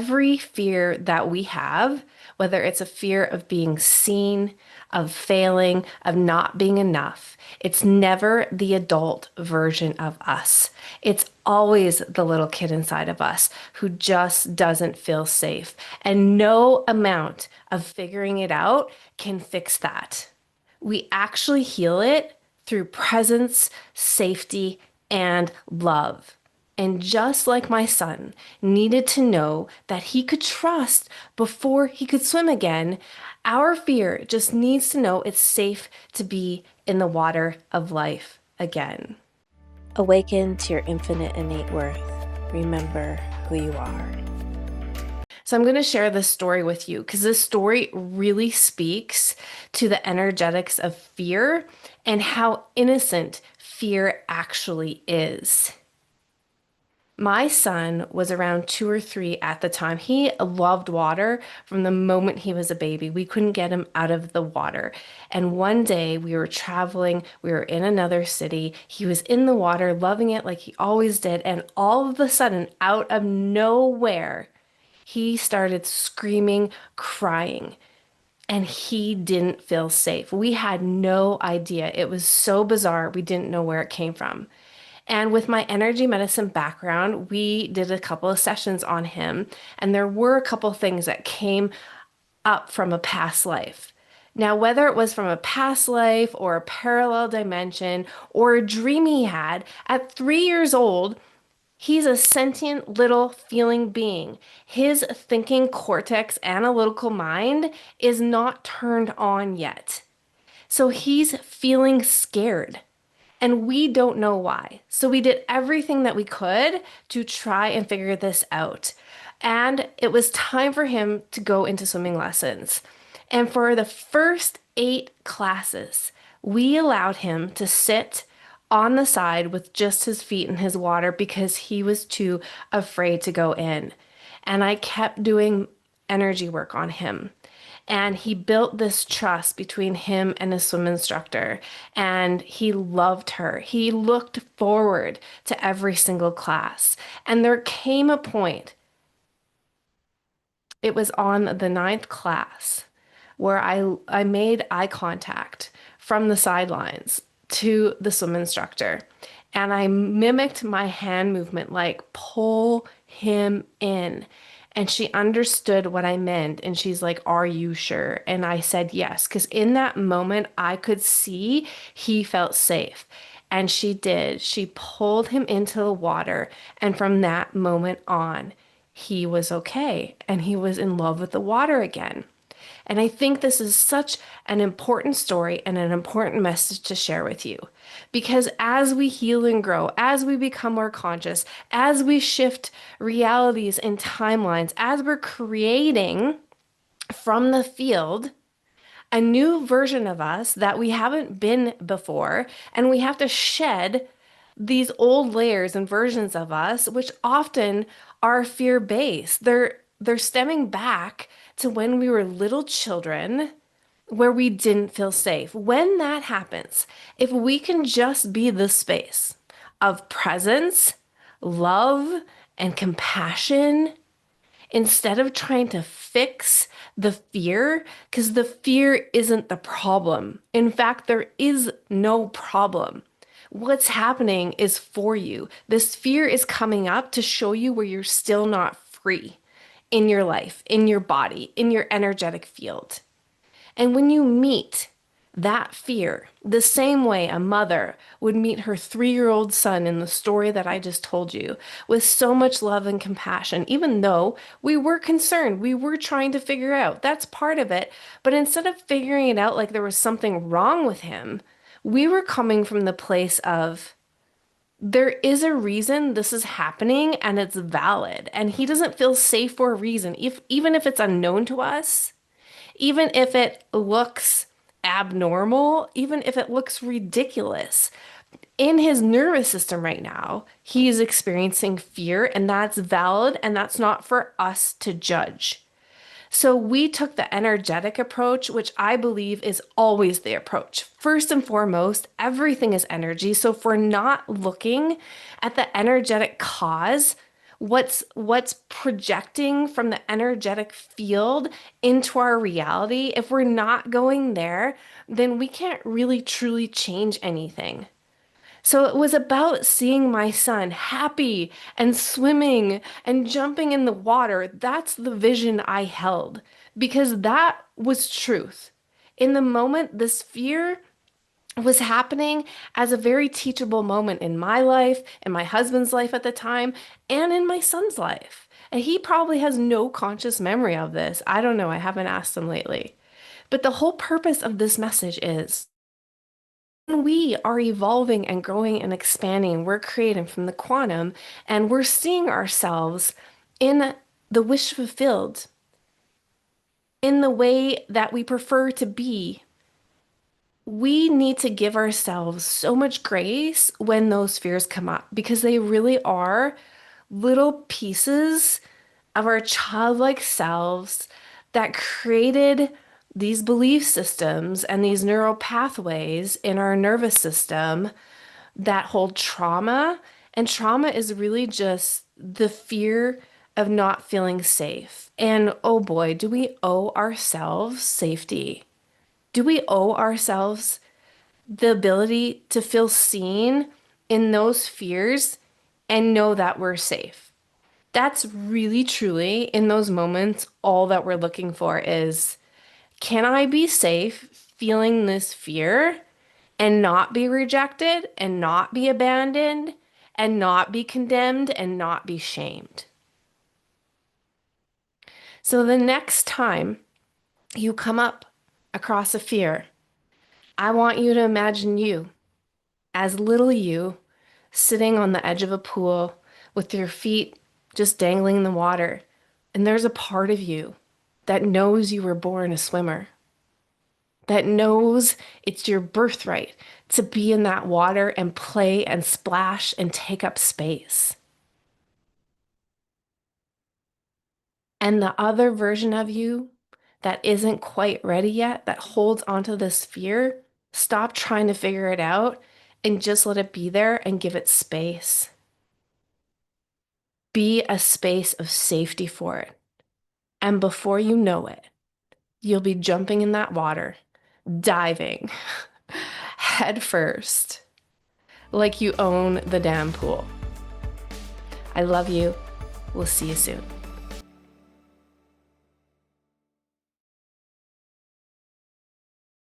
Every fear that we have, whether it's a fear of being seen, of failing, of not being enough, it's never the adult version of us. It's always the little kid inside of us who just doesn't feel safe. And no amount of figuring it out can fix that. We actually heal it through presence, safety, and love. And just like my son needed to know that he could trust before he could swim again, our fear just needs to know it's safe to be in the water of life again. Awaken to your infinite innate worth. Remember who you are. So I'm going to share this story with you because this story really speaks to the energetics of fear and how innocent fear actually is. My son was around 2 or 3 at the time. He loved water from the moment he was a baby. We couldn't get him out of the water. And one day we were traveling, we were in another city. He was in the water, loving it like he always did. And all of a sudden, out of nowhere, he started screaming, crying, and he didn't feel safe. We had no idea. It was so bizarre. We didn't know where it came from. And with my energy medicine background, we did a couple of sessions on him, and there were a couple of things that came up from a past life. Now, whether it was from a past life or a parallel dimension or a dream he had, at 3 years old, he's a sentient little feeling being. His thinking cortex analytical mind is not turned on yet. So he's feeling scared. And we don't know why. So we did everything that we could to try and figure this out. And it was time for him to go into swimming lessons. And for the first 8 classes, we allowed him to sit on the side with just his feet in his water because he was too afraid to go in. And I kept doing energy work on him. And he built this trust between him and his swim instructor. And he loved her. He looked forward to every single class. And there came a point, it was on the 9th class, where I made eye contact from the sidelines to the swim instructor. And I mimicked my hand movement, like pull him in. And she understood what I meant. And she's like, "Are you sure?" And I said yes, because in that moment, I could see he felt safe. And she did. She pulled him into the water. And from that moment on, he was okay. And he was in love with the water again. And I think this is such an important story and an important message to share with you. Because as we heal and grow, as we become more conscious, as we shift realities and timelines, as we're creating from the field a new version of us that we haven't been before, and we have to shed these old layers and versions of us, which often are fear-based. They're stemming back to when we were little children where we didn't feel safe. When that happens, if we can just be the space of presence, love, and compassion, instead of trying to fix the fear, because the fear isn't the problem. In fact, there is no problem. What's happening is for you. This fear is coming up to show you where you're still not free in your life, in your body, in your energetic field. And when you meet that fear, the same way a mother would meet her 3-year-old son in the story that I just told you, with so much love and compassion, even though we were concerned, we were trying to figure out, that's part of it. But instead of figuring it out like there was something wrong with him, we were coming from the place of, there is a reason this is happening and it's valid. And he doesn't feel safe for a reason, even if it's unknown to us, even if it looks abnormal, even if it looks ridiculous. In his nervous system right now, he is experiencing fear, and that's valid, and that's not for us to judge. So we took the energetic approach, which I believe is always the approach. First and foremost, everything is energy. So if we're not looking at the energetic cause, what's projecting from the energetic field into our reality, if we're not going there, then we can't really truly change anything. So it was about seeing my son happy and swimming and jumping in the water. That's the vision I held because that was truth. In the moment, this fear was happening as a very teachable moment in my life, in my husband's life at the time, and in my son's life. And he probably has no conscious memory of this. I don't know. I haven't asked him lately. But the whole purpose of this message is when we are evolving and growing and expanding, we're creating from the quantum and we're seeing ourselves in the wish fulfilled, in the way that we prefer to be. We need to give ourselves so much grace when those fears come up because they really are little pieces of our childlike selves that created these belief systems and these neural pathways in our nervous system that hold trauma. And trauma is really just the fear of not feeling safe. And oh boy, do we owe ourselves safety? Do we owe ourselves the ability to feel seen in those fears and know that we're safe? That's really, truly, in those moments, all that we're looking for is, can I be safe feeling this fear and not be rejected and not be abandoned and not be condemned and not be shamed? So the next time you come up across a fear, I want you to imagine you as little you sitting on the edge of a pool with your feet just dangling in the water. And there's a part of you that knows you were born a swimmer, that knows it's your birthright to be in that water and play and splash and take up space. And the other version of you that isn't quite ready yet, that holds onto this fear, stop trying to figure it out and just let it be there and give it space. Be a space of safety for it. And before you know it, you'll be jumping in that water, diving head first, like you own the damn pool. I love you. We'll see you soon.